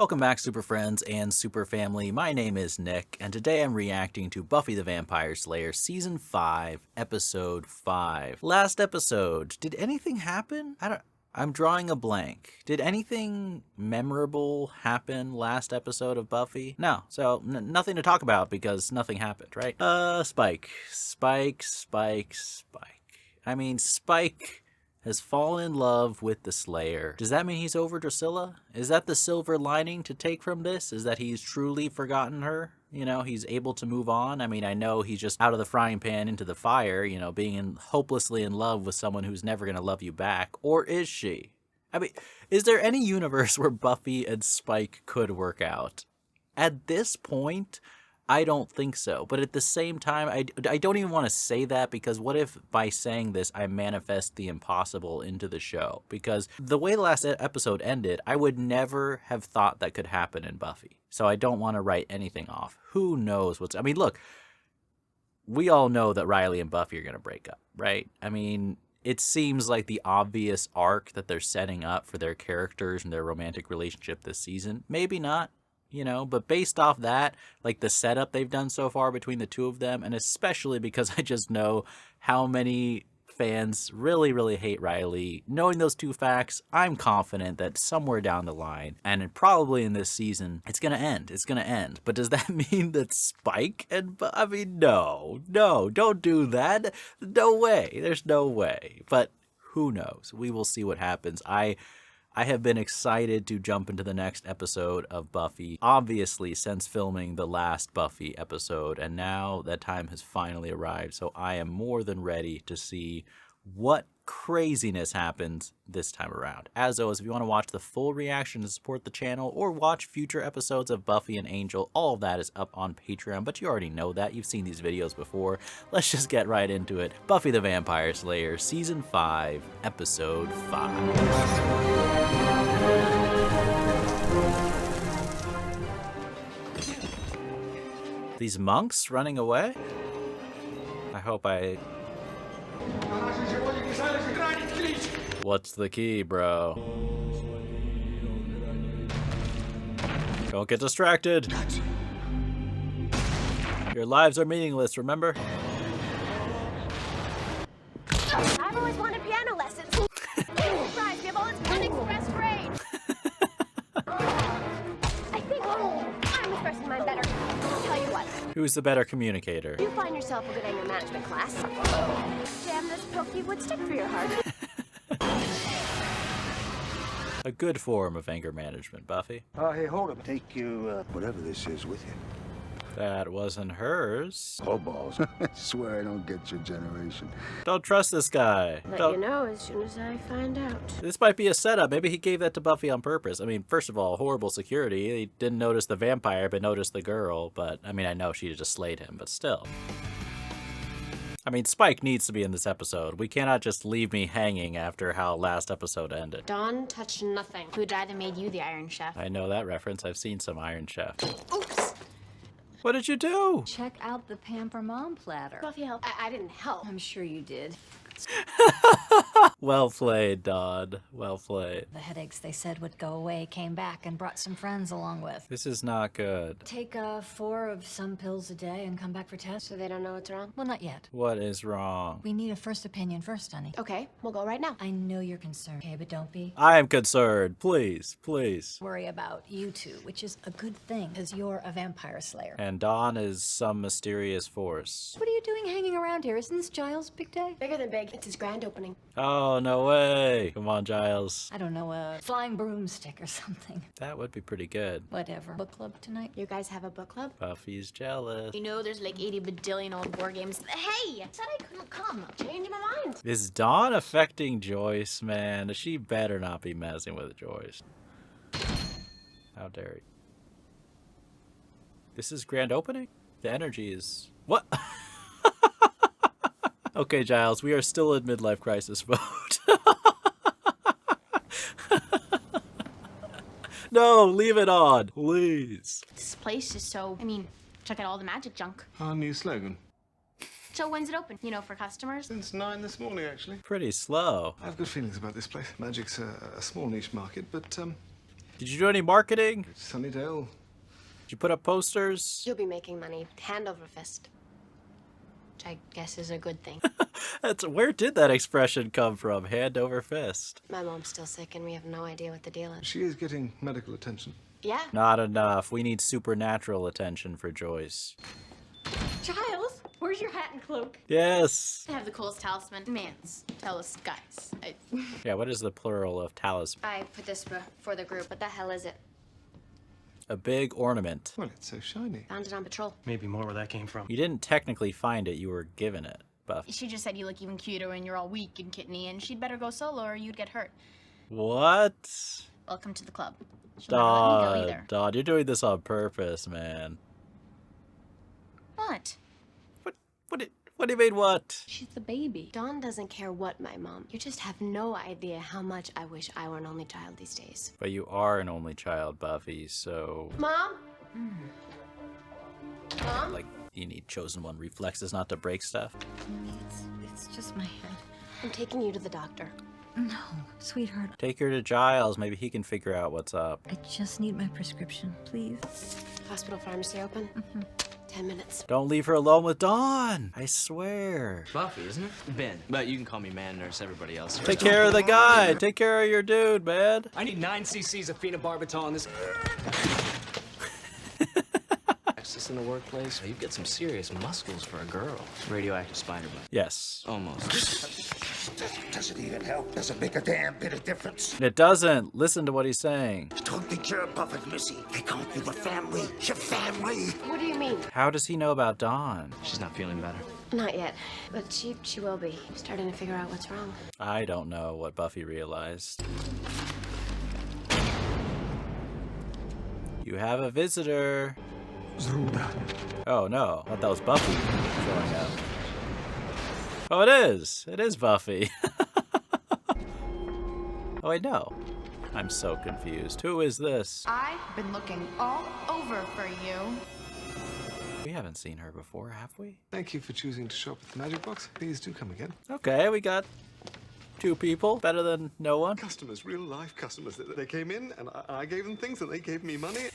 Welcome back, super friends and super family. My name is Nick, and today I'm reacting to Buffy the Vampire Slayer Season 5, Episode 5. Last episode, did anything happen? I'm drawing a blank. Did anything memorable happen last episode of Buffy? No, so nothing to talk about because nothing happened, right? Spike. I mean, Spike has fallen in love with the Slayer. Does that mean he's over Drusilla? Is that the silver lining to take from this? Is that he's truly forgotten her? You know, he's able to move on. I mean, I know he's just out of the frying pan into the fire, you know, being hopelessly in love with someone who's never going to love you back. Or is she? I mean, is there any universe where Buffy and Spike could work out? At this point, I don't think so. But at the same time, I don't even want to say that, because what if by saying this, I manifest the impossible into the show? Because the way the last episode ended, I would never have thought that could happen in Buffy. So I don't want to write anything off. Who knows what's... I mean, look, we all know that Riley and Buffy are going to break up, right? I mean, it seems like the obvious arc that they're setting up for their characters and their romantic relationship this season. Maybe not. You know, but based off that, like the setup they've done so far between the two of them, and especially because I just know how many fans really, really hate Riley, knowing those two facts, I'm confident that somewhere down the line, and probably in this season, it's going to end. It's going to end. But does that mean that Spike and... I mean, no, don't do that. No way. There's no way. But who knows? We will see what happens. I have been excited to jump into the next episode of Buffy, obviously since filming the last Buffy episode, and now that time has finally arrived, so I am more than ready to see what craziness happens this time around. As always, if you want to watch the full reaction to support the channel, or watch future episodes of Buffy and Angel, all of that is up on Patreon, but you already know that. You've seen these videos before. Let's just get right into it. Buffy the Vampire Slayer, Season 5, Episode 5. These monks running away? I hope I... What's the key, bro? Don't get distracted. Your lives are meaningless, remember? I've always wanted piano lessons. Surprise, we have all its unexpressed grade. I think I'm expressing mine better. I'll tell you what. Who's the better communicator? You find yourself a good anger management class. Jam this pokey would stick for your heart. A good form of anger management, Buffy. Hey, hold up. Take your, whatever this is with you. That wasn't hers. Oh, balls. I swear I don't get your generation. Don't trust this guy. Let you know as soon as I find out. This might be a setup. Maybe he gave that to Buffy on purpose. I mean, first of all, horrible security. He didn't notice the vampire, but noticed the girl. But, I mean, I know she just slayed him, but still. I mean, Spike needs to be in this episode. We cannot just leave me hanging after how last episode ended. Dawn touched nothing. Who died that made you the Iron Chef? I know that reference. I've seen some Iron Chef. Oops. What did you do? Check out the Pamper Mom platter. Buffy helped. I didn't help. I'm sure you did. Well played, Dawn. Well played. The headaches they said would go away came back and brought some friends along with. This is not good. Take 4 of some pills a day and come back for tests. So they don't know what's wrong? Well, not yet. What is wrong? We need a first opinion first, honey. Okay, we'll go right now. I know you're concerned, okay, but don't be. I am concerned. Please, please. Worry about you two, which is a good thing, because you're a vampire slayer. And Dawn is some mysterious force. What are you doing hanging around here? Isn't this Giles' big day? Bigger than big. It's his grand opening. Oh, no way. Come on, Giles. I don't know, a flying broomstick or something. That would be pretty good. Whatever. Book club tonight? You guys have a book club? Buffy's jealous. You know there's like 80 badillion old board games. Hey! I said I couldn't come. Changing my mind. Is Dawn affecting Joyce, man? She better not be messing with Joyce. How dare you? This is grand opening? The energy is... What? Okay, Giles, we are still in midlife crisis mode. No, leave it on, please. This place is so... I mean, check out all the magic junk. Our new slogan. So when's it open? You know, for customers? Since 9 this morning, actually. Pretty slow. I have good feelings about this place. Magic's a small niche market, but Did you do any marketing? Sunnydale. Did you put up posters? You'll be making money hand over fist. Which I guess is a good thing. Where did that expression come from? Hand over fist. My mom's still sick and we have no idea what the deal is. She is getting medical attention. Yeah? Not enough. We need supernatural attention for Joyce. Giles, where's your hat and cloak? Yes. I have the coolest talisman. Mans. Tell us, guys. Yeah, what is the plural of talisman? I put this for the group. What the hell is it? A big ornament. Well, it's so shiny. Found it on patrol. Maybe more where that came from. You didn't technically find it, you were given it, Buff. She just said you look even cuter when you're all weak and kitteny, and she'd better go solo or you'd get hurt. What? Welcome to the club. She'll never let me go either. Dodd, you're doing this on purpose, man. What? What do you mean, what? She's the baby. Dawn doesn't care what my mom. You just have no idea how much I wish I were an only child these days. But you are an only child, Buffy, so... Mom? Mom? Like, you need chosen one reflexes not to break stuff. It's just my head. I'm taking you to the doctor. No, sweetheart. Take her to Giles, maybe he can figure out what's up. I just need my prescription, please. Hospital pharmacy open? 10 minutes. Don't leave her alone with Dawn! I swear. Buffy, isn't it? Ben. But you can call me man nurse, everybody else. Take care of the guy! Take care of your dude, man! I need 9 cc's of phenobarbital in this. Access in the workplace. You get some serious muscles for a girl. Radioactive spider bite. Yes. Almost. Doesn't even help. Doesn't make a damn bit of difference. It doesn't. Listen to what he's saying. Don't think you're above it, Missy. They come through the family. Your family. What do you mean? How does he know about Dawn? She's not feeling better. Not yet, but she will be. Starting to figure out what's wrong. I don't know what Buffy realized. You have a visitor. Oh no, I thought that was Buffy showing up. Oh, it is. It is Buffy. Oh wait, no. I'm so confused. Who is this? I've been looking all over for you. We haven't seen her before, have we? Thank you for choosing to shop at the Magic Box. Please do come again. Okay, we got 2 people. Better than no one. Customers, real life customers. They came in and I gave them things and they gave me money.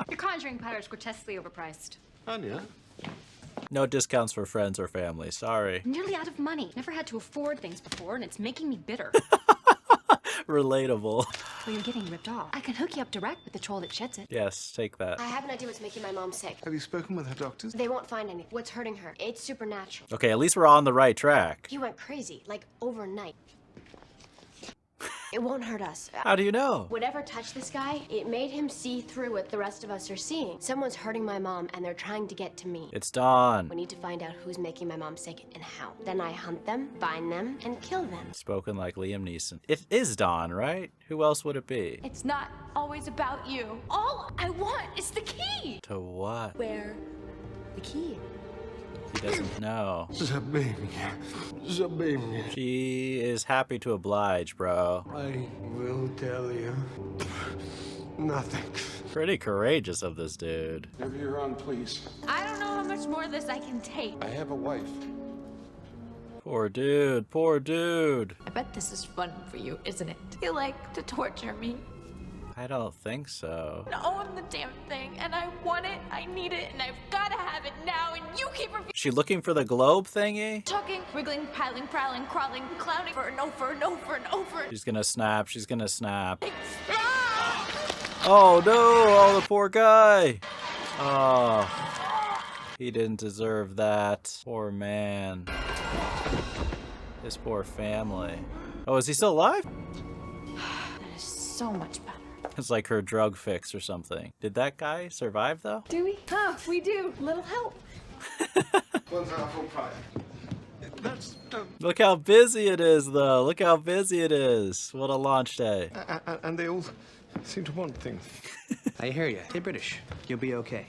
Your conjuring powder is grotesquely overpriced. Anya? No discounts for friends or family. Sorry. I'm nearly out of money. Never had to afford things before, and it's making me bitter. Relatable. Well, you're getting ripped off. I can hook you up direct with the troll that sheds it. Yes, take that. I have an idea what's making my mom sick. Have you spoken with her doctors? They won't find anything. What's hurting her? It's supernatural. Okay, at least we're on the right track. He went crazy, like overnight. It won't hurt us. How do you know? Whatever touched this guy, it made him see through what the rest of us are seeing. Someone's hurting my mom, and they're trying to get to me. It's Dawn. We need to find out who's making my mom sick and how. Then I hunt them, find them, and kill them. Spoken like Liam Neeson. It is Dawn, right? Who else would it be? It's not always about you. All I want is the key. To what? Where? The key. He doesn't know. Zabing. She is happy to oblige, bro. I will tell you nothing. Pretty courageous of this dude. Have your own, please. I don't know how much more of this I can take. I have a wife. Poor dude, poor dude. I bet this is fun for you, isn't it? You like to torture me. I don't think so. I own the damn thing, and I want it, I need it, and I've gotta have it now, and you keep refusing. She looking for the globe thingy? Talking, wriggling, piling, prowling, crawling, clowning for and over and over and over. She's gonna snap, she's gonna snap. Ah! Oh no, oh the poor guy. Oh, he didn't deserve that. Poor man. His poor family. Oh, is he still alive? That is so much better. It's like her drug fix or something. Did that guy survive though? Do we? Oh, we do. Little help. One's our full price. That's Look how busy it is though. Look how busy it is. What a launch day. and they all seem to want things. I hear you. Hey, British. You'll be okay.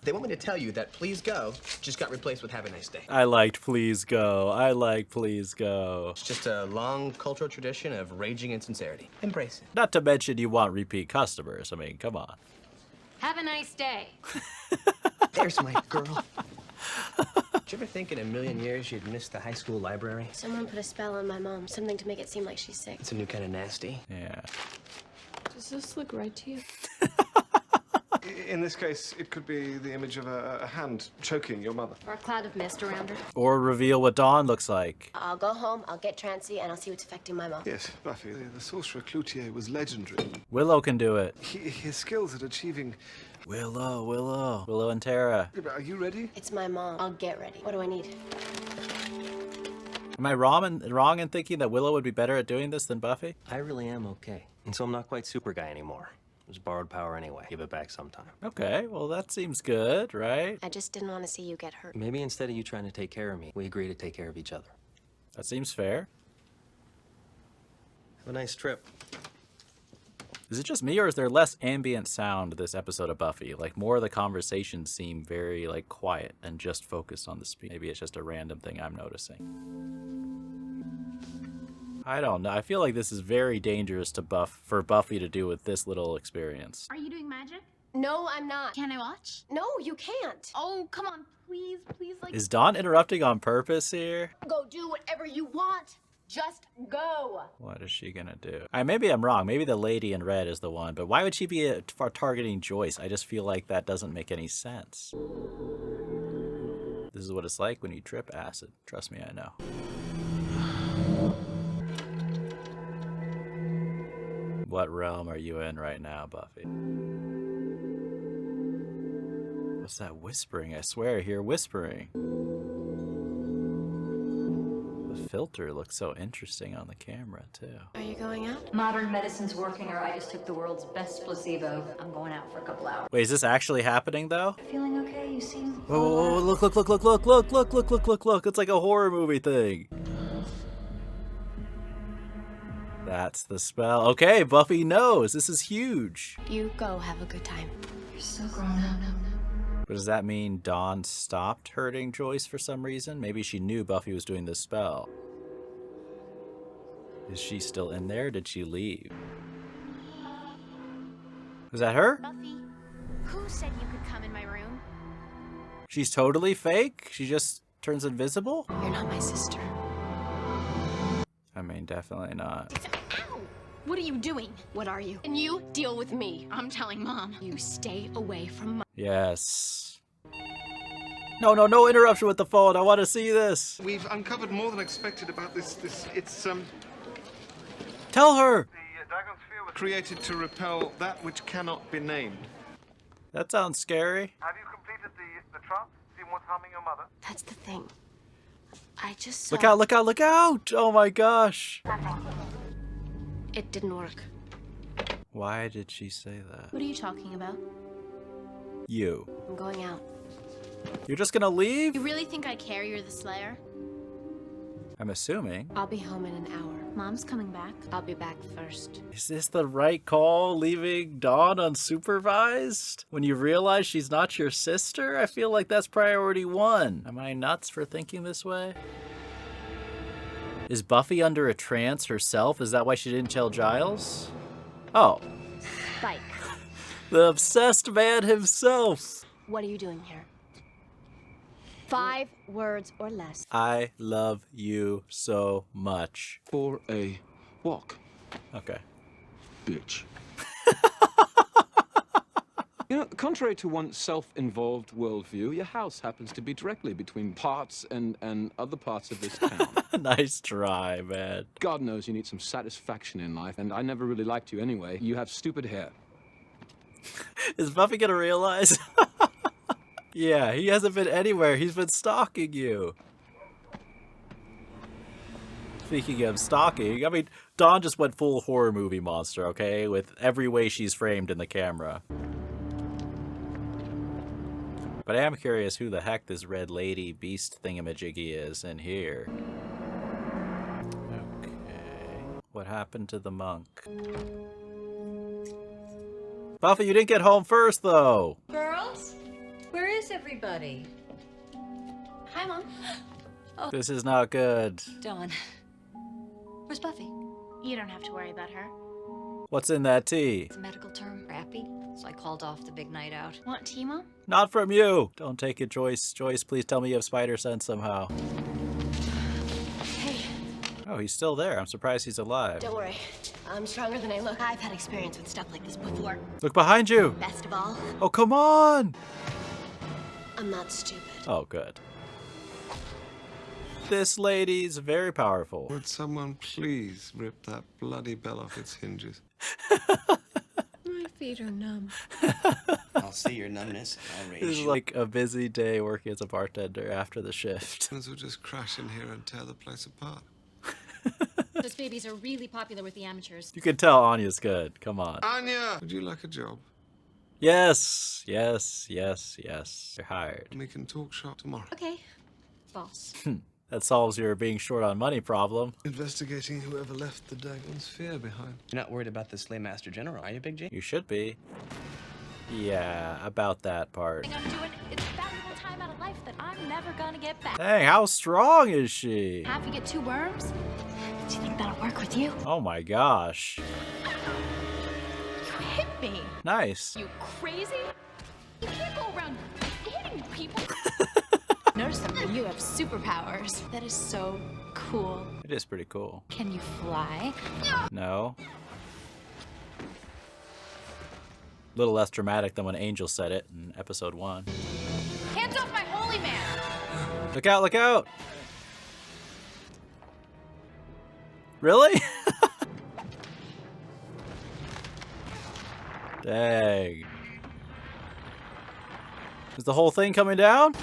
They want me to tell you that Please Go just got replaced with Have a Nice Day. I liked Please Go. I like Please Go. It's just a long cultural tradition of raging insincerity. Embrace it. Not to mention you want repeat customers. I mean, come on. Have a nice day. There's my girl. Did you ever think in a million years you'd miss the high school library? Someone put a spell on my mom. Something to make it seem like she's sick. It's a new kind of nasty. Yeah. Does this look right to you? In this case, it could be the image of a hand choking your mother. Or a cloud of mist around her? Or reveal what Dawn looks like. I'll go home, I'll get trancy, and I'll see what's affecting my mom. Yes, Buffy, the sorcerer Cloutier was legendary. Willow can do it. His skills at achieving... Willow and Tara. Are you ready? It's my mom. I'll get ready. What do I need? Am I wrong in thinking that Willow would be better at doing this than Buffy? I really am okay. And so I'm not quite super guy anymore. It was borrowed power anyway. Give it back sometime. Okay, well that seems good, right? I just didn't want to see you get hurt. Maybe instead of you trying to take care of me, we agree to take care of each other. That seems fair. Have a nice trip. Is it just me, or is there less ambient sound this episode of Buffy? Like, more of the conversations seem very, like, quiet and just focused on the speech. Maybe it's just a random thing I'm noticing. I don't know. I feel like this is very dangerous for Buffy to do with this little experience. Are you doing magic? No, I'm not. Can I watch? No, you can't. Oh, come on, please, like... Is Dawn interrupting on purpose here? Go do whatever you want. Just go. What is she gonna do? Maybe I'm wrong. Maybe the lady in red is the one, but why would she be targeting Joyce? I just feel like that doesn't make any sense. This is what it's like when you trip acid. Trust me, I know. What realm are you in right now, Buffy? What's that whispering? I swear I hear whispering. The filter looks so interesting on the camera, too. Are you going out? Modern medicine's working, or I just took the world's best placebo. I'm going out for a couple hours. Wait, is this actually happening, though? Feeling okay? You seem... Whoa, look. It's like a horror movie thing. That's the spell. Okay, Buffy knows. This is huge. You go have a good time. You're so grown up. But does that mean Dawn stopped hurting Joyce for some reason? Maybe she knew Buffy was doing this spell. Is she still in there? Did she leave? Is that her? Buffy, who said you could come in my room? She's totally fake? She just turns invisible? You're not my sister. I mean, definitely not. Ow! What are you doing? What are you? And you deal with me. I'm telling Mom. You stay away from my... Yes. No interruption with the phone. I want to see this. We've uncovered more than expected about this. It's Tell her. The dragon sphere was created to repel that which cannot be named. That sounds scary. Have you completed the trance? Seen what's harming your mother? That's the thing. I just saw... Look out. Oh my gosh. It didn't work. Why did she say that? What are you talking about? You. I'm going out. You're just gonna leave? You really think I care you're the Slayer? I'm assuming. I'll be home in an hour. Mom's coming back. I'll be back first. Is this the right call, leaving Dawn unsupervised? When you realize she's not your sister? I feel like that's priority one. Am I nuts for thinking this way? Is Buffy under a trance herself? Is that why she didn't tell Giles? Oh. Spike. The obsessed man himself. What are you doing here? 5 words or less. I love you so much. For a walk, Okay. bitch. You know, contrary to one's self-involved worldview, your house happens to be directly between parts and other parts of this town. Nice try, man. God knows you need some satisfaction in life, and I never really liked you anyway. You have stupid hair. Is Buffy gonna realize? Yeah, he hasn't been anywhere. He's been stalking you. Speaking of stalking, I mean, Dawn just went full horror movie monster, okay? With every way she's framed in the camera. But I am curious who the heck this red lady beast thingamajiggy is in here. Okay. What happened to the monk? Buffy, you didn't get home first, though. Girls? Where is everybody? Hi, Mom. This is not good. Dawn. Where's Buffy? You don't have to worry about her. What's in that tea? It's a medical term, crappy. So I called off the big night out. Want tea, Mom? Not from you. Don't take it, Joyce. Joyce, please tell me you have spider sense somehow. Hey. Oh, he's still there. I'm surprised he's alive. Don't worry, I'm stronger than I look. I've had experience with stuff like this before. Look behind you! Best of all, Oh, come on! I'm not stupid. Oh, good. This lady's very powerful. Would someone please rip that bloody bell off its hinges? My feet are numb. I'll see your numbness. I'll This is like a busy day working as a bartender after the shift. Humans will just crash in here and tear the place apart. Those babies are really popular with the amateurs. You can tell Anya's good. Come on. Anya! Would you like a job? Yes, yes, yes, yes. You're hired. We can talk shop tomorrow. Okay, boss. That solves your being short on money problem. Investigating whoever left the Dagon sphere behind. You're not worried about the Slaymaster General, are you, Big G? You should be. Yeah, about that part. I'm doing it's valuable time out of life that I'm never gonna get back. Dang, how strong is she? Have you get 2 worms? Do you think that'll work with you? Oh my gosh. You hit me. Nice. You crazy? You can't go around hitting people. Notice that you have superpowers. That is so cool. It is pretty cool. Can you fly? No. A little less dramatic than when Angel said it in episode 1. Hands off my holy man! Look out, look out! Really? Dang. Is the whole thing coming down?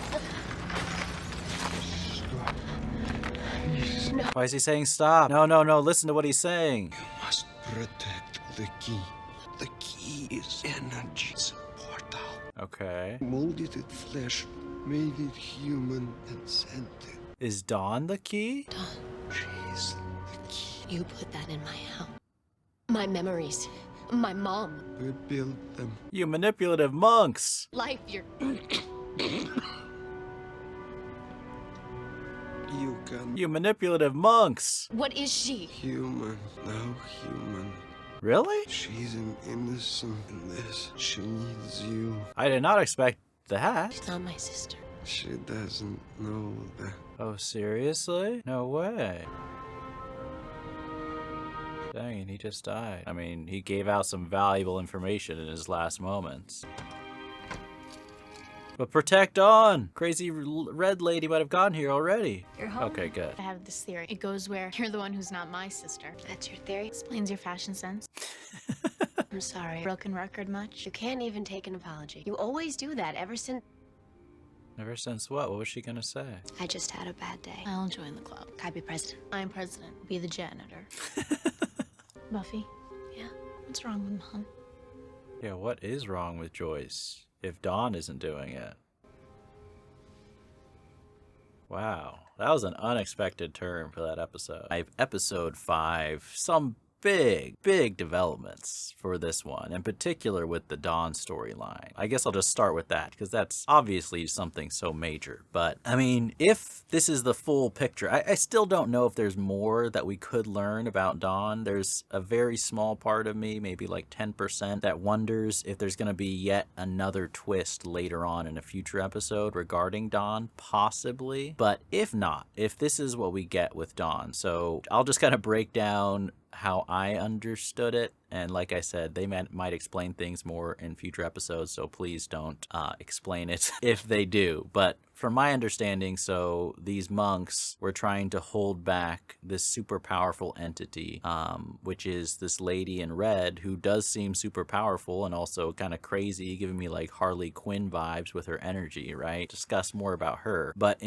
Why is he saying stop? No, no, no, listen to what he's saying. You must protect the key. The key is energy. It's a portal. Okay. Molded it flesh, made it human, and sent it. Is Dawn the key? She's the key. You put that in my house. My memories. My mom. We built them. You manipulative monks! Life, you're... You can. You manipulative monks! What is she? Human. Now human. Really? She's an innocent in this. She needs you. I did not expect that. She's not my sister. She doesn't know that. Oh, seriously? No way. Dang, and he just died. I mean, he gave out some valuable information in his last moments. But protect on! Crazy red lady might have gotten here already. You're home. Okay, good. I have this theory. It goes where you're the one who's not my sister. That's your theory? Explains your fashion sense. I'm sorry. Broken record much? You can't even take an apology. You always do that ever since... Ever since what? What was she gonna say? I just had a bad day. I'll join the club. Can I be president? I'm president. Be the janitor. Buffy? Yeah? What's wrong with Mom? Yeah, what is wrong with Joyce if Dawn isn't doing it? Wow, that was an unexpected turn for that episode. Episode 5, some big developments for this one, in particular with the Dawn storyline. I guess I'll just start with that, because that's obviously something so major. But, I mean, if this is the full picture, I still don't know if there's more that we could learn about Dawn. There's a very small part of me, maybe like 10%, that wonders if there's going to be yet another twist later on in a future episode regarding Dawn, possibly. But if not, if this is what we get with Dawn, so I'll just kind of break down how I understood it, and like I said, they might explain things more in future episodes, so please don't explain it if they do. But from my understanding, so these monks were trying to hold back this super powerful entity, which is this lady in red who does seem super powerful and also kind of crazy, giving me like Harley Quinn vibes with her energy, right? Discuss more about her. But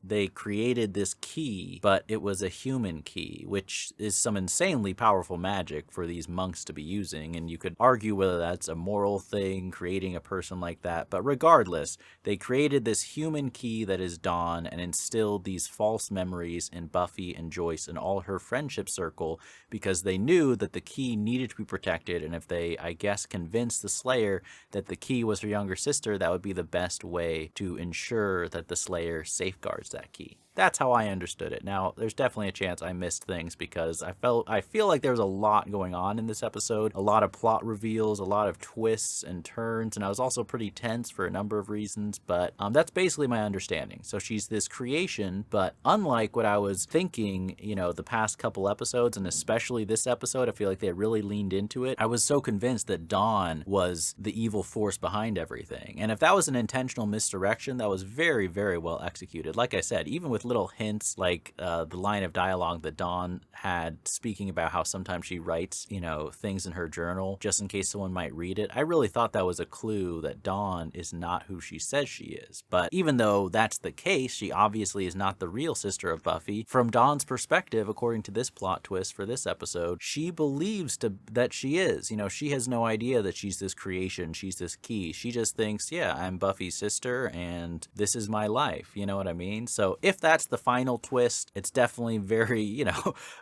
they created this key, but it was a human key, which is some insanely powerful magic for these monks to be using, and you could argue whether that's a moral thing, creating a person like that, but regardless, they created this human key that is Dawn and instilled these false memories in Buffy and Joyce and all her friendship circle, because they knew that the key needed to be protected, and if they, I guess, convinced the Slayer that the key was her younger sister, that would be the best way to ensure that the Slayer safeguards that key. That's how I understood it. Now, there's definitely a chance I missed things because I feel like there was a lot going on in this episode, a lot of plot reveals, a lot of twists and turns, and I was also pretty tense for a number of reasons, but that's basically my understanding. So she's this creation, but unlike what I was thinking, the past couple episodes, and especially this episode, I feel like they really leaned into it. I was so convinced that Dawn was the evil force behind everything. And if that was an intentional misdirection, that was very, very well executed. Like I said, even with little hints like the line of dialogue that Dawn had speaking about how sometimes she writes, things in her journal just in case someone might read it. I really thought that was a clue that Dawn is not who she says she is. But even though that's the case, she obviously is not the real sister of Buffy. From Dawn's perspective, according to this plot twist for this episode, she believes that she is. She has no idea that she's this creation, she's this key. She just thinks, yeah, I'm Buffy's sister and this is my life. You know what I mean? So if that's the final twist, it's definitely very,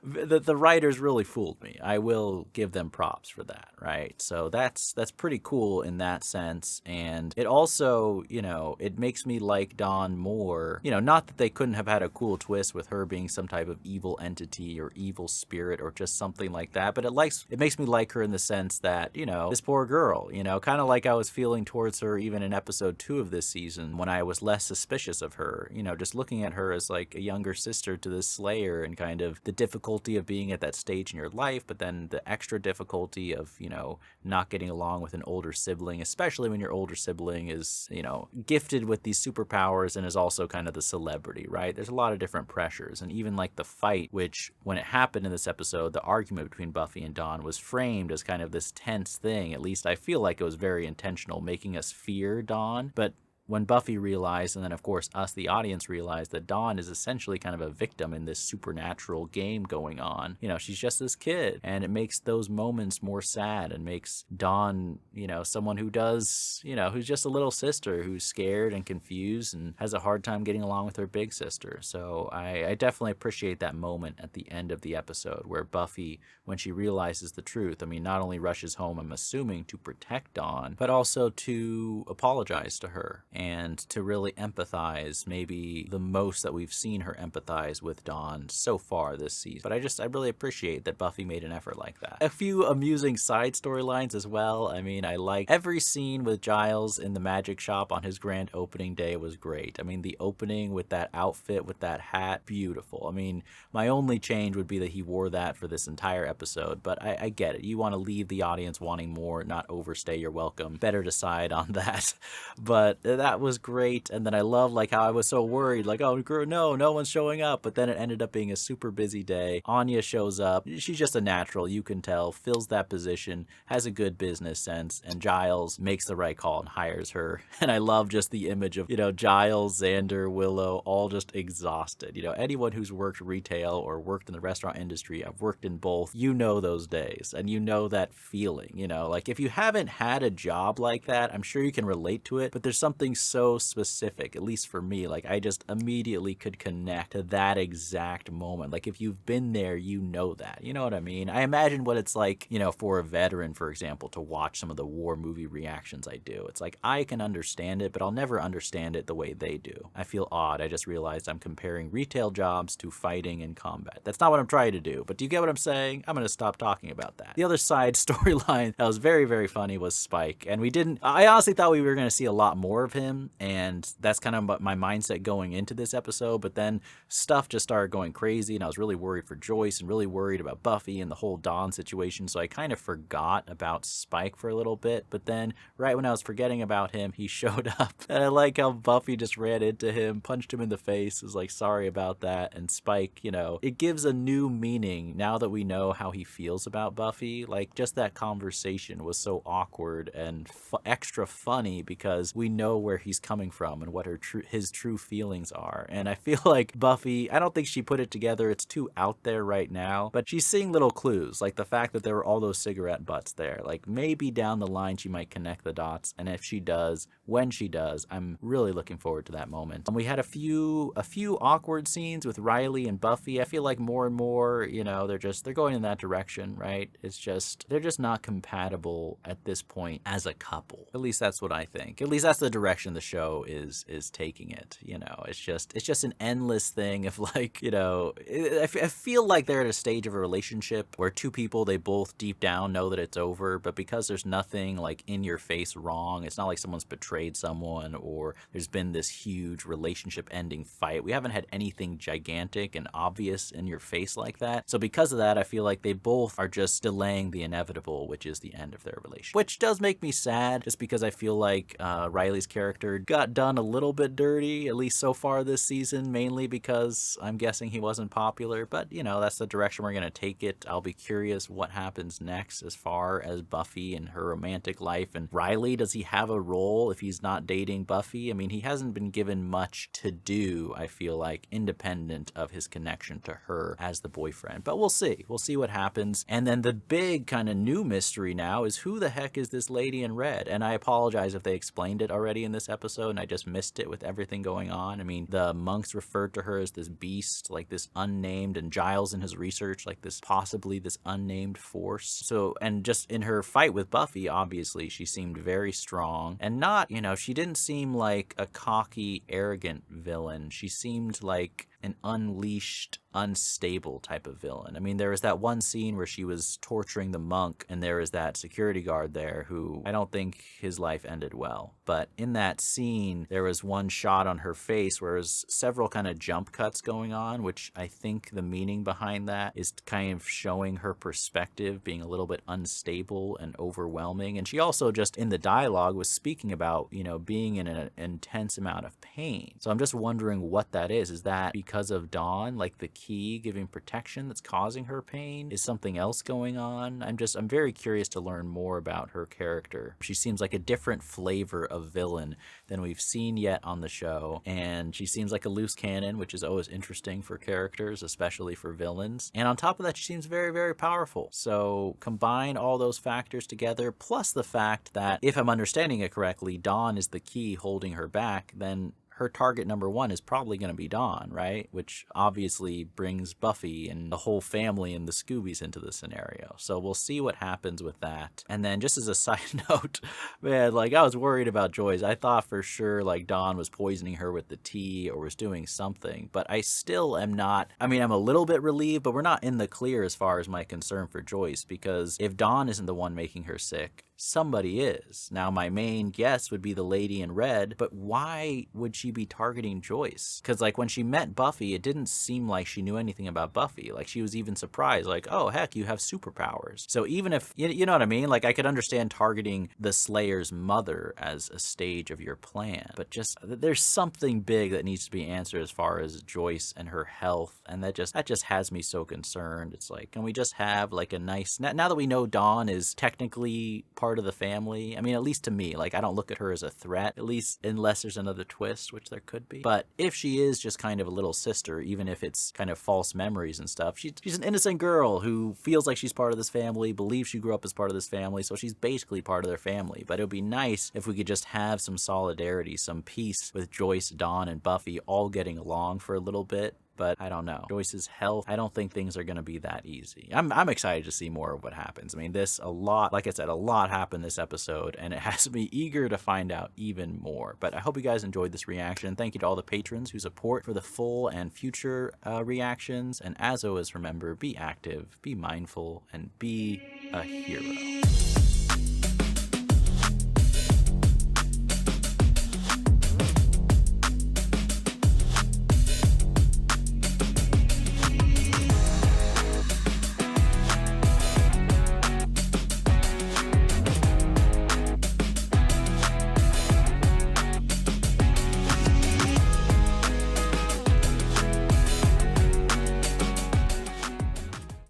the writers really fooled me. I will give them props for that, right? So that's pretty cool in that sense. And it also, it makes me like Dawn more. Not that they couldn't have had a cool twist with her being some type of evil entity or evil spirit or just something like that, but it makes me like her in the sense that, this poor girl, kind of like I was feeling towards her even in episode 2 of this season when I was less suspicious of her, just looking at her as like a younger sister to this Slayer and kind of the difficulty of being at that stage in your life, but then the extra difficulty of, not getting along with an older sibling, especially when your older sibling is, gifted with these superpowers and is also kind of the celebrity, right? There's a lot of different pressures. And even like the fight, which when it happened in this episode, the argument between Buffy and Dawn was framed as kind of this tense thing. At least I feel like it was very intentional, making us fear Dawn. But when Buffy realized, and then of course us, the audience, realized that Dawn is essentially kind of a victim in this supernatural game going on, she's just this kid, and it makes those moments more sad and makes Dawn, someone who does, who's just a little sister who's scared and confused and has a hard time getting along with her big sister. So I definitely appreciate that moment at the end of the episode where Buffy, when she realizes the truth, not only rushes home, I'm assuming, to protect Dawn, but also to apologize to her and to really empathize, maybe the most that we've seen her empathize with Dawn so far this season. But I really appreciate that Buffy made an effort like that. A few amusing side storylines as well. I like every scene with Giles in the magic shop on his grand opening day was great. The opening with that outfit, with that hat, beautiful. My only change would be that he wore that for this entire episode, but I get it. You want to leave the audience wanting more, not overstay your welcome. Better decide on that. But that was great. And then I love how I was so worried, oh no one's showing up, but then it ended up being a super busy day. Anya shows up. She's just a natural, you can tell, fills that position, has a good business sense, and Giles makes the right call and hires her. And I love just the image of Giles, Xander, Willow, all just exhausted. Anyone who's worked retail or worked in the restaurant industry, I've worked in both, those days, and that feeling. If you haven't had a job like that, I'm sure you can relate to it, but there's something so specific, at least for me, I just immediately could connect to that exact moment. If you've been there, that. You know what I mean? I imagine what it's like, for a veteran, for example, to watch some of the war movie reactions I do. It's I can understand it, but I'll never understand it the way they do. I feel odd. I just realized I'm comparing retail jobs to fighting and combat. That's not what I'm trying to do, but do you get what I'm saying? I'm going to stop talking about that. The other side storyline that was very, very funny was Spike, and I honestly thought we were going to see a lot more of him, and that's kind of my mindset going into this episode, but then stuff just started going crazy, and I was really worried for Joyce and really worried about Buffy and the whole Dawn situation, so I kind of forgot about Spike for a little bit, but then right when I was forgetting about him, he showed up, and I like how Buffy just ran into him, punched him in the face, was sorry about that, and Spike, it gives a new meaning now that we know how he feels about Buffy. Just that conversation was so awkward and extra funny because we know where he's coming from and what his true feelings are. And I feel like Buffy, I don't think she put it together. It's too out there right now, but she's seeing little clues, the fact that there were all those cigarette butts there. Maybe down the line she might connect the dots, and if she does, when she does, I'm really looking forward to that moment. And we had a few awkward scenes with Riley and Buffy. I feel like more and more, they're going in that direction, right? They're just not compatible at this point as a couple. At least that's what I think. At least that's the direction direction the show is taking it. You know, it's just an endless thing of like, you know, I feel like they're at a stage of a relationship where two people, they both deep down know that it's over, but because there's nothing like in your face wrong, it's not like someone's betrayed someone or there's been this huge relationship ending fight. We haven't had anything gigantic and obvious in your face like that. So because of that, I feel like they both are just delaying the inevitable, which is the end of their relationship, which does make me sad just because I feel like Riley's character got done a little bit dirty, at least so far this season, mainly because I'm guessing he wasn't popular, but you know, that's the direction we're going to take it. I'll be curious what happens next as far as Buffy and her romantic life. And Riley, does he have a role if he's not dating Buffy? I mean, he hasn't been given much to do, I feel like, independent of his connection to her as the boyfriend. But we'll see. We'll see what happens. And then the big kind of new mystery now is who the heck is this lady in red? And I apologize if they explained it already in this episode and I just missed it with everything going on. I mean, the monks referred to her as this beast, like this unnamed, and Giles in his research, like this possibly this unnamed force. So, and just in her fight with Buffy, obviously, she seemed very strong and not, you know, she didn't seem like a cocky, arrogant villain. She seemed like an unleashed, unstable type of villain. I mean, there was that one scene where she was torturing the monk and there was that security guard there who I don't think his life ended well. But in that scene, there was one shot on her face where there's several kind of jump cuts going on, which I think the meaning behind that is kind of showing her perspective being a little bit unstable and overwhelming. And she also just in the dialogue was speaking about, you know, being in an intense amount of pain. So I'm just wondering what that is. Is that because of Dawn, like the key giving protection that's causing her pain? Is something else going on? I'm very curious to learn more about her character. She seems like a different flavor of villain than we've seen yet on the show, and she seems like a loose cannon, which is always interesting for characters, especially for villains. And on top of that, she seems very, very powerful. So combine all those factors together, plus the fact that, if I'm understanding it correctly, Dawn is the key holding her back, then her target number one is probably going to be Dawn, right? Which obviously brings Buffy and the whole family and the Scoobies into the scenario. So we'll see what happens with that. And then just as a side note, man, like I was worried about Joyce. I thought for sure like Dawn was poisoning her with the tea or was doing something, but I still am not. I mean, I'm a little bit relieved, but we're not in the clear as far as my concern for Joyce, because if Dawn isn't the one making her sick, somebody is. Now, my main guess would be the lady in red, but why would she be targeting Joyce? Because, like, when she met Buffy, it didn't seem like she knew anything about Buffy. Like, she was even surprised, like, oh, heck, you have superpowers. So even if, you know what I mean? Like, I could understand targeting the Slayer's mother as a stage of your plan, but just, there's something big that needs to be answered as far as Joyce and her health, and that just has me so concerned. It's like, can we just have, like, a nice, now that we know Dawn is technically part of the family, I mean, at least to me, like, I don't look at her as a threat, at least unless there's another twist, which there could be. But if she is just kind of a little sister, even if it's kind of false memories and stuff, she's an innocent girl who feels like she's part of this family, believes she grew up as part of this family, so she's basically part of their family. But it would be nice if we could just have some solidarity, some peace with Joyce, Dawn, and Buffy all getting along for a little bit. But I don't know. Joyce's health, I don't think things are going to be that easy. I'm excited to see more of what happens. I mean, like I said, a lot happened this episode, and it has me eager to find out even more. But I hope you guys enjoyed this reaction. Thank you to all the patrons who support for the full and future reactions. And as always, remember, be active, be mindful, and be a hero.